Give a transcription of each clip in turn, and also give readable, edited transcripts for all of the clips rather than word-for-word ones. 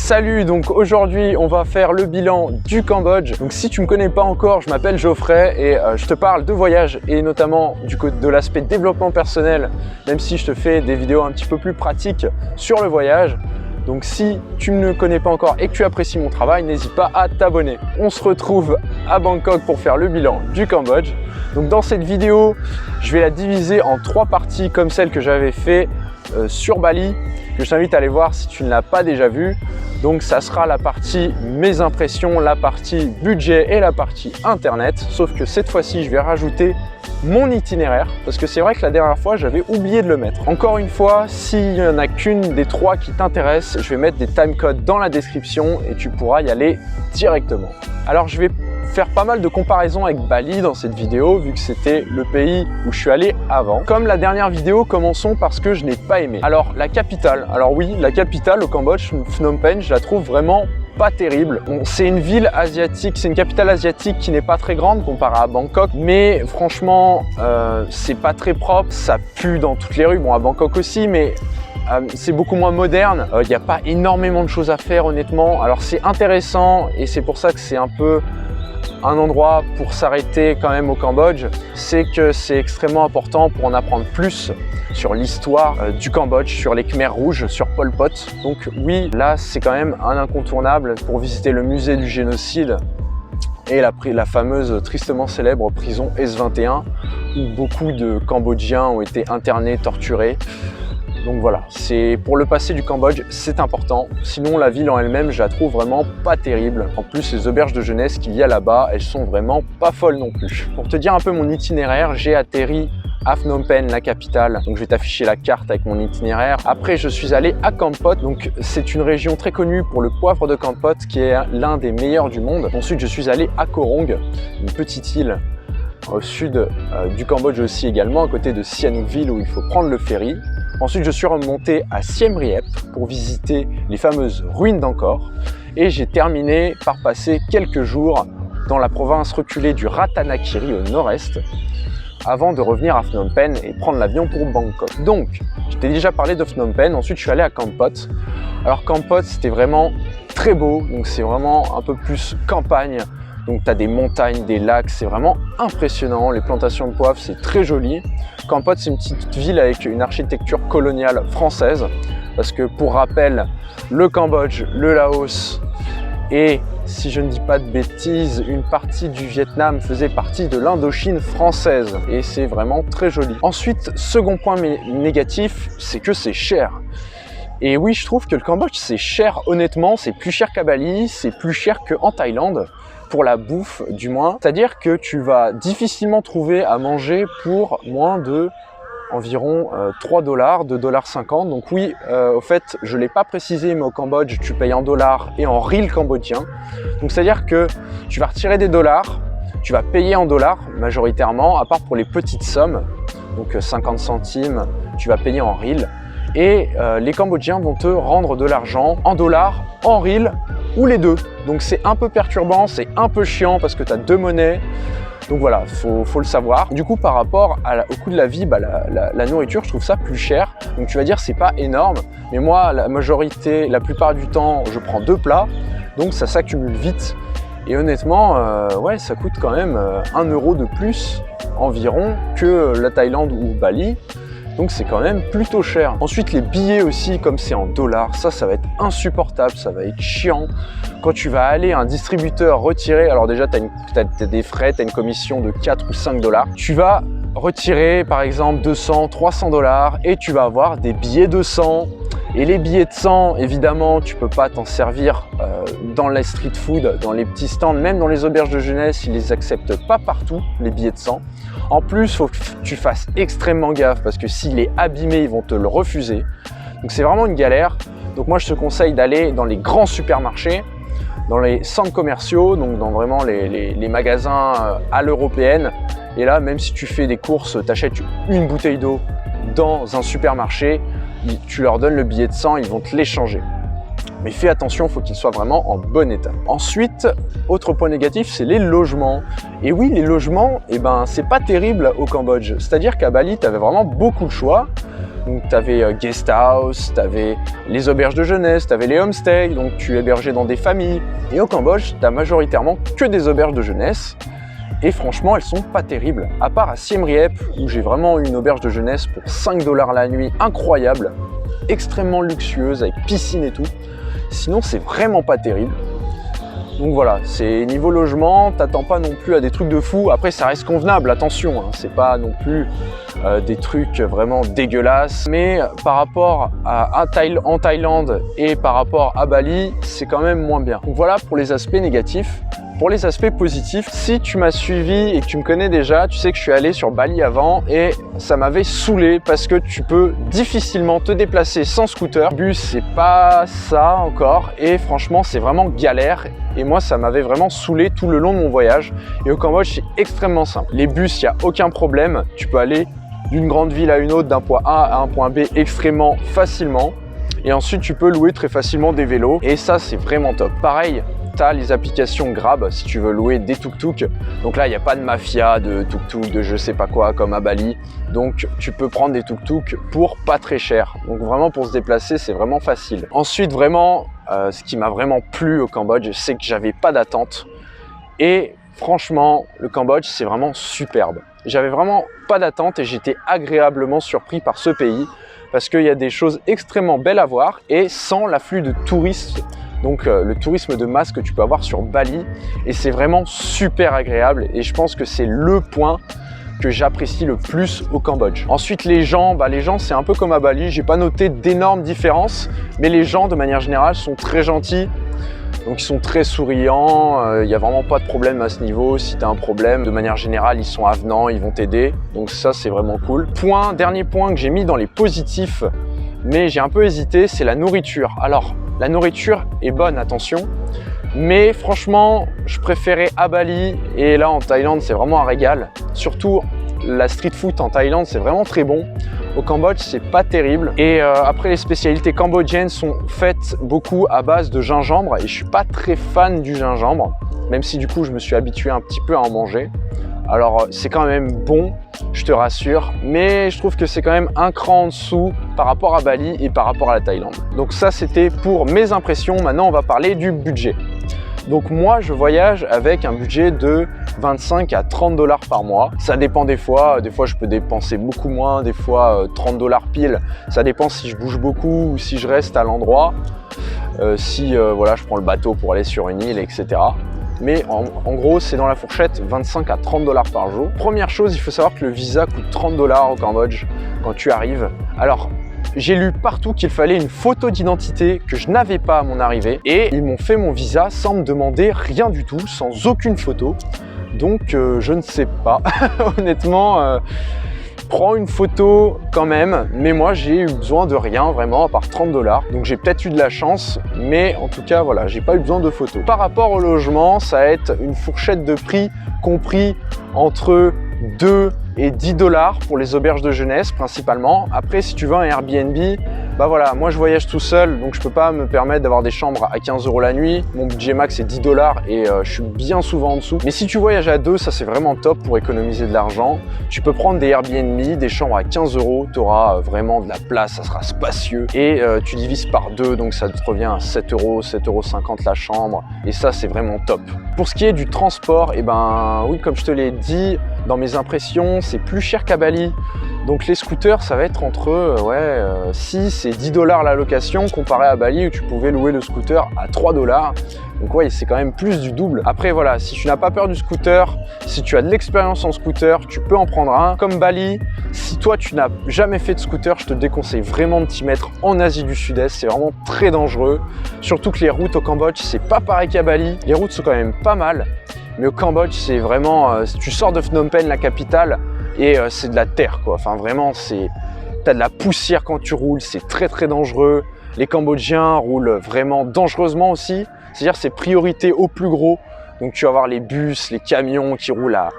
Salut, donc aujourd'hui on va faire le bilan du Cambodge. Donc si tu me connais pas encore, je m'appelle Geoffrey et je te parle de voyage et notamment de l'aspect développement personnel, même si je te fais des vidéos un petit peu plus pratiques sur le voyage. Donc si tu ne me connais pas encore et que tu apprécies mon travail, n'hésite pas à t'abonner. On se retrouve à Bangkok pour faire le bilan du Cambodge. Donc dans cette vidéo, je vais la diviser en 3 parties comme celle que j'avais fait sur Bali, que je t'invite à aller voir si tu ne l'as pas déjà vu. Donc ça sera la partie mes impressions, la partie budget et la partie internet. Sauf que cette fois-ci, je vais rajouter mon itinéraire parce que c'est vrai que la dernière fois, j'avais oublié de le mettre. Encore une fois, s'il n'y en a qu'une des 3 qui t'intéresse, je vais mettre des timecodes dans la description et tu pourras y aller directement. Alors je vais faire pas mal de comparaisons avec Bali dans cette vidéo vu que c'était le pays où je suis allé avant. Comme la dernière vidéo, commençons par ce que je n'ai pas aimé. Alors la capitale, alors oui, la capitale au Cambodge, Phnom Penh, je la trouve vraiment pas terrible. Bon, c'est une ville asiatique, c'est une capitale asiatique qui n'est pas très grande comparée à Bangkok, mais franchement c'est pas très propre, ça pue dans toutes les rues, bon à Bangkok aussi, mais c'est beaucoup moins moderne, il n'y a pas énormément de choses à faire honnêtement. Alors c'est intéressant et c'est pour ça que c'est un peu un endroit pour s'arrêter quand même au Cambodge, c'est que c'est extrêmement important pour en apprendre plus sur l'histoire du Cambodge, sur les Khmers rouges, sur Pol Pot. Donc oui, là c'est quand même un incontournable pour visiter le musée du génocide et la fameuse tristement célèbre prison S21 où beaucoup de Cambodgiens ont été internés, torturés. Donc voilà, c'est pour le passé du Cambodge, c'est important. Sinon, la ville en elle-même, je la trouve vraiment pas terrible. En plus, les auberges de jeunesse qu'il y a là-bas, elles sont vraiment pas folles non plus. Pour te dire un peu mon itinéraire, j'ai atterri à Phnom Penh, la capitale. Donc je vais t'afficher la carte avec mon itinéraire. Après, je suis allé à Kampot. Donc c'est une région très connue pour le poivre de Kampot, qui est l'un des meilleurs du monde. Ensuite, je suis allé à Koh Rong, une petite île au sud du Cambodge aussi également, à côté de Sihanoukville où il faut prendre le ferry. Ensuite, je suis remonté à Siem Reap pour visiter les fameuses ruines d'Angkor et j'ai terminé par passer quelques jours dans la province reculée du Ratanakiri au nord-est avant de revenir à Phnom Penh et prendre l'avion pour Bangkok. Donc, je t'ai déjà parlé de Phnom Penh, ensuite je suis allé à Kampot. Alors Kampot, c'était vraiment très beau, donc c'est vraiment un peu plus campagne. Donc tu as des montagnes, des lacs, c'est vraiment impressionnant. Les plantations de poivre, c'est très joli. Kampot, c'est une petite ville avec une architecture coloniale française. Parce que pour rappel, le Cambodge, le Laos et, si je ne dis pas de bêtises, une partie du Vietnam faisait partie de l'Indochine française. Et c'est vraiment très joli. Ensuite, second point négatif, c'est que c'est cher. Et oui, je trouve que le Cambodge, c'est cher honnêtement. C'est plus cher qu'à Bali, c'est plus cher qu'en Thaïlande. Pour la bouffe du moins, c'est-à-dire que tu vas difficilement trouver à manger pour moins de environ 3 $, 2,50 $. Donc oui, au fait, je ne l'ai pas précisé, mais au Cambodge, tu payes en dollars et en riel cambodgien. Donc c'est-à-dire que tu vas retirer des dollars, tu vas payer en dollars majoritairement, à part pour les petites sommes, donc 50 centimes, tu vas payer en riel. Et les Cambodgiens vont te rendre de l'argent en dollars, en riel ou les deux. Donc c'est un peu perturbant, c'est un peu chiant parce que tu as 2 monnaies. Donc voilà, faut le savoir. Du coup, par rapport au coût de la vie, la nourriture, je trouve ça plus cher. Donc tu vas dire, c'est pas énorme. Mais moi, la plupart du temps, je prends 2 plats. Donc ça s'accumule vite. Et honnêtement, ouais, ça coûte quand même 1 € de plus environ que la Thaïlande ou Bali. Donc c'est quand même plutôt cher. Ensuite les billets aussi, comme c'est en dollars, ça va être insupportable, ça va être chiant. Quand tu vas aller à un distributeur retirer, alors déjà tu as des frais, tu as une commission de 4 ou 5 $. Tu vas retirer par exemple 200, 300 $ et tu vas avoir des billets de 100. Et les billets de 100, évidemment, tu peux pas t'en servir dans les street food, dans les petits stands, même dans les auberges de jeunesse, ils les acceptent pas partout, les billets de 100. En plus, il faut que tu fasses extrêmement gaffe parce que s'il est abîmé, ils vont te le refuser. Donc c'est vraiment une galère. Donc moi, je te conseille d'aller dans les grands supermarchés, dans les centres commerciaux, donc dans vraiment les magasins à l'européenne. Et là, même si tu fais des courses, tu achètes une bouteille d'eau dans un supermarché, tu leur donnes le billet de 100, ils vont te l'échanger. Mais fais attention, il faut qu'il soit vraiment en bon état. Ensuite, autre point négatif, c'est les logements. Et oui, les logements, c'est pas terrible au Cambodge. C'est-à-dire qu'à Bali, tu avais vraiment beaucoup de choix. Donc tu avais guest house, tu avais les auberges de jeunesse, tu avais les homestays, donc tu hébergeais dans des familles. Et au Cambodge, tu as majoritairement que des auberges de jeunesse. Et franchement, elles sont pas terribles. À part à Siem Reap, où j'ai vraiment une auberge de jeunesse pour 5 $ la nuit, incroyable, extrêmement luxueuse, avec piscine et tout. Sinon, c'est vraiment pas terrible. Donc voilà, c'est niveau logement, t'attends pas non plus à des trucs de fou. Après, ça reste convenable, attention, hein, c'est pas non plus des trucs vraiment dégueulasses. Mais par rapport en Thaïlande et par rapport à Bali, c'est quand même moins bien. Donc voilà pour les aspects négatifs. Pour les aspects positifs, si tu m'as suivi et que tu me connais déjà, tu sais que je suis allé sur Bali avant et ça m'avait saoulé parce que tu peux difficilement te déplacer sans scooter. Le bus, c'est pas ça encore et franchement, c'est vraiment galère. Et moi, ça m'avait vraiment saoulé tout le long de mon voyage. Et au Cambodge, c'est extrêmement simple. Les bus, il n'y a aucun problème. Tu peux aller d'une grande ville à une autre, d'un point A à un point B extrêmement facilement. Et ensuite, tu peux louer très facilement des vélos. Et ça, c'est vraiment top. Pareil, tu as les applications Grab si tu veux louer des tuk-tuk. Donc là, il n'y a pas de mafia de tuk-tuk, de je sais pas quoi, comme à Bali. Donc, tu peux prendre des tuk-tuk pour pas très cher. Donc vraiment, pour se déplacer, c'est vraiment facile. Ensuite, vraiment, ce qui m'a vraiment plu au Cambodge, c'est que j'avais pas d'attente. Et franchement, le Cambodge, c'est vraiment superbe. J'avais vraiment pas d'attente et j'étais agréablement surpris par ce pays parce qu'il y a des choses extrêmement belles à voir et sans l'afflux de touristes. Donc le tourisme de masse que tu peux avoir sur Bali et c'est vraiment super agréable et je pense que c'est le point que j'apprécie le plus au Cambodge. Ensuite les gens c'est un peu comme à Bali, j'ai pas noté d'énormes différences, mais les gens de manière générale sont très gentils, donc ils sont très souriants, il n'y a vraiment pas de problème à ce niveau. Si tu as un problème, de manière générale ils sont avenants, ils vont t'aider, donc ça c'est vraiment cool. Dernier point que j'ai mis dans les positifs, mais j'ai un peu hésité, c'est la nourriture. Alors la nourriture est bonne, attention, mais franchement, je préférais à Bali et là en Thaïlande, c'est vraiment un régal. Surtout la street food en Thaïlande, c'est vraiment très bon. Au Cambodge, c'est pas terrible. Et après, les spécialités cambodgiennes sont faites beaucoup à base de gingembre et je suis pas très fan du gingembre, même si du coup, je me suis habitué un petit peu à en manger. Alors c'est quand même bon, je te rassure, mais je trouve que c'est quand même un cran en dessous par rapport à Bali et par rapport à la Thaïlande. Donc ça c'était pour mes impressions, maintenant on va parler du budget. Donc moi je voyage avec un budget de 25 à 30 $ par mois. Ça dépend des fois je peux dépenser beaucoup moins, des fois 30 $ pile. Ça dépend si je bouge beaucoup ou si je reste à l'endroit, voilà, je prends le bateau pour aller sur une île, etc. Mais en gros, c'est dans la fourchette 25 à 30 $ par jour. Première chose, il faut savoir que le visa coûte 30 $ au Cambodge quand tu arrives. Alors, j'ai lu partout qu'il fallait une photo d'identité que je n'avais pas à mon arrivée. Et ils m'ont fait mon visa sans me demander rien du tout, sans aucune photo. Donc, je ne sais pas. Honnêtement, prends une photo quand même, mais moi j'ai eu besoin de rien vraiment à part 30 $. Donc j'ai peut-être eu de la chance, mais en tout cas voilà, j'ai pas eu besoin de photos. Par rapport au logement, ça va être une fourchette de prix compris entre 2 et 10 $ pour les auberges de jeunesse principalement. Après, si tu veux un Airbnb, bah voilà, moi je voyage tout seul, donc je peux pas me permettre d'avoir des chambres à 15 € la nuit. Mon budget max est 10 $ et je suis bien souvent en dessous. Mais si tu voyages à deux, ça c'est vraiment top pour économiser de l'argent. Tu peux prendre des Airbnb, des chambres à 15 €, tu auras vraiment de la place, ça sera spacieux. Et tu divises par deux, donc ça te revient à 7 €, 7,50 € la chambre. Et ça c'est vraiment top. Pour ce qui est du transport, et ben oui, comme je te l'ai dit dans mes impressions, c'est plus cher qu'à Bali. Donc les scooters, ça va être entre 6 et 10 $ la location comparé à Bali où tu pouvais louer le scooter à 3 $. Donc ouais, c'est quand même plus du double. Après voilà, si tu n'as pas peur du scooter, si tu as de l'expérience en scooter, tu peux en prendre un. Comme Bali, si toi tu n'as jamais fait de scooter, je te déconseille vraiment de t'y mettre en Asie du Sud-Est. C'est vraiment très dangereux. Surtout que les routes au Cambodge, c'est pas pareil qu'à Bali. Les routes sont quand même pas mal. Mais au Cambodge, c'est vraiment, tu sors de Phnom Penh, la capitale, et c'est de la terre, quoi. Enfin, vraiment, t'as de la poussière quand tu roules, c'est très très dangereux. Les Cambodgiens roulent vraiment dangereusement aussi. C'est-à-dire, c'est priorité au plus gros. Donc, tu vas avoir les bus, les camions qui roulent à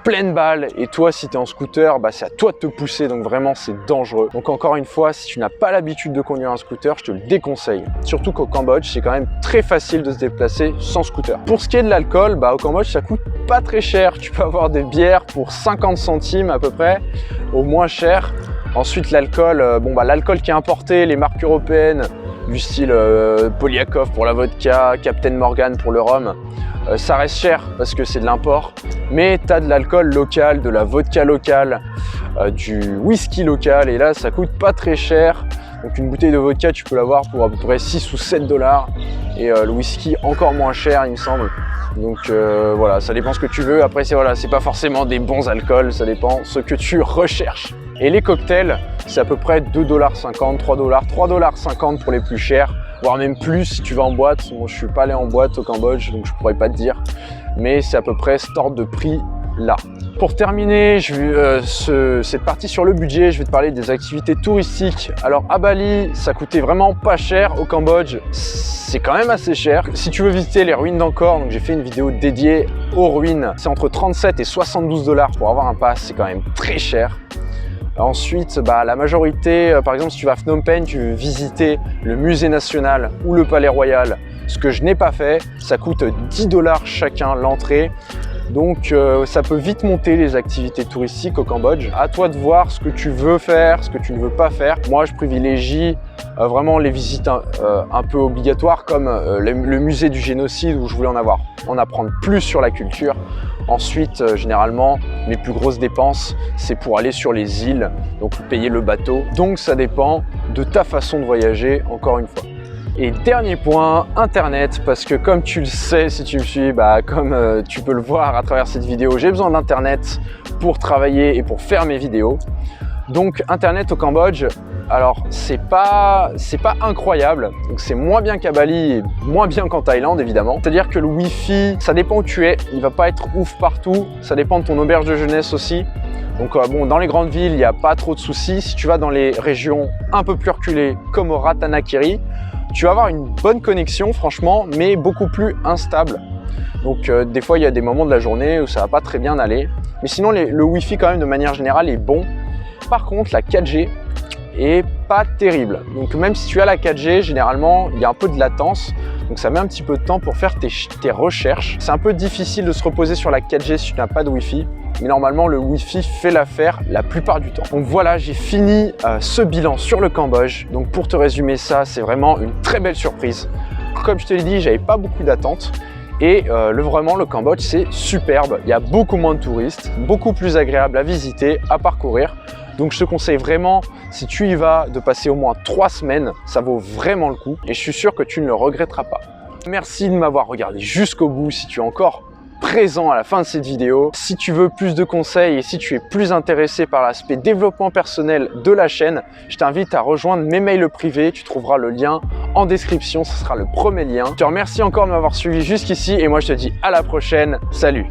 pleine balle. Et toi, si tu es en scooter, bah, c'est à toi de te pousser. Donc, vraiment, c'est dangereux. Donc, encore une fois, si tu n'as pas l'habitude de conduire un scooter, je te le déconseille. Surtout qu'au Cambodge, c'est quand même très facile de se déplacer sans scooter. Pour ce qui est de l'alcool, bah, au Cambodge, ça coûte pas très cher. Tu peux avoir des bières pour 50 centimes à peu près, au moins cher. Ensuite l'alcool, l'alcool qui est importé, les marques européennes du style Polyakov pour la vodka, Captain Morgan pour le rhum, ça reste cher parce que c'est de l'import, mais tu as de l'alcool local, de la vodka locale, du whisky local, et là ça coûte pas très cher. Donc une bouteille de vodka tu peux l'avoir pour à peu près 6 ou 7 $, et le whisky encore moins cher il me semble. Donc voilà, ça dépend ce que tu veux. Après c'est pas forcément des bons alcools, ça dépend ce que tu recherches. Et les cocktails, c'est à peu près 2,50 $, 3 $, 3,50 $ pour les plus chers, voire même plus si tu vas en boîte. Moi je suis pas allé en boîte au Cambodge, donc je pourrais pas te dire, mais c'est à peu près cet ordre de prix là. Pour terminer cette partie sur le budget, je vais te parler des activités touristiques. Alors à Bali, ça coûtait vraiment pas cher. Au Cambodge, c'est quand même assez cher. Si tu veux visiter les ruines d'Angkor, donc j'ai fait une vidéo dédiée aux ruines, c'est entre 37 et 72 $ pour avoir un pass, c'est quand même très cher. Ensuite, la majorité, par exemple si tu vas à Phnom Penh, tu veux visiter le musée national ou le palais royal, ce que je n'ai pas fait, ça coûte 10 $ chacun l'entrée. Donc ça peut vite monter les activités touristiques au Cambodge. À toi de voir ce que tu veux faire, ce que tu ne veux pas faire. Moi je privilégie vraiment les visites un peu obligatoires, comme le musée du génocide, où je voulais en apprendre plus sur la culture. Ensuite, généralement, mes plus grosses dépenses, c'est pour aller sur les îles, donc payer le bateau. Donc ça dépend de ta façon de voyager, encore une fois. Et dernier point, Internet, parce que comme tu le sais, si tu me suis, comme tu peux le voir à travers cette vidéo, j'ai besoin d'Internet pour travailler et pour faire mes vidéos. Donc Internet au Cambodge, alors c'est pas incroyable, donc c'est moins bien qu'à Bali et moins bien qu'en Thaïlande évidemment. C'est-à-dire que le Wi-Fi, ça dépend où tu es, il va pas être ouf partout, ça dépend de ton auberge de jeunesse aussi. Donc dans les grandes villes, il n'y a pas trop de soucis. Si tu vas dans les régions un peu plus reculées, comme au Ratanakiri, tu vas avoir une bonne connexion franchement, mais beaucoup plus instable. Donc des fois il y a des moments de la journée où ça va pas très bien aller, mais sinon le Wi-Fi quand même de manière générale est bon. Par contre la 4G est pas terrible, donc même si tu as la 4G, généralement il y a un peu de latence, donc ça met un petit peu de temps pour faire tes recherches. C'est un peu difficile de se reposer sur la 4G si tu n'as pas de Wi-Fi, mais normalement le Wi-Fi fait l'affaire la plupart du temps. Donc voilà, j'ai fini ce bilan sur le Cambodge. Donc pour te résumer ça, c'est vraiment une très belle surprise. Comme je te l'ai dit, j'avais pas beaucoup d'attentes. Et vraiment, le Cambodge, c'est superbe. Il y a beaucoup moins de touristes, beaucoup plus agréable à visiter, à parcourir. Donc je te conseille vraiment, si tu y vas, de passer au moins 3 semaines. Ça vaut vraiment le coup et je suis sûr que tu ne le regretteras pas. Merci de m'avoir regardé jusqu'au bout si tu es encore présent à la fin de cette vidéo. Si tu veux plus de conseils et si tu es plus intéressé par l'aspect développement personnel de la chaîne, je t'invite à rejoindre mes mails privés. Tu trouveras le lien en description, ce sera le premier lien. Je te remercie encore de m'avoir suivi jusqu'ici et moi je te dis à la prochaine. Salut!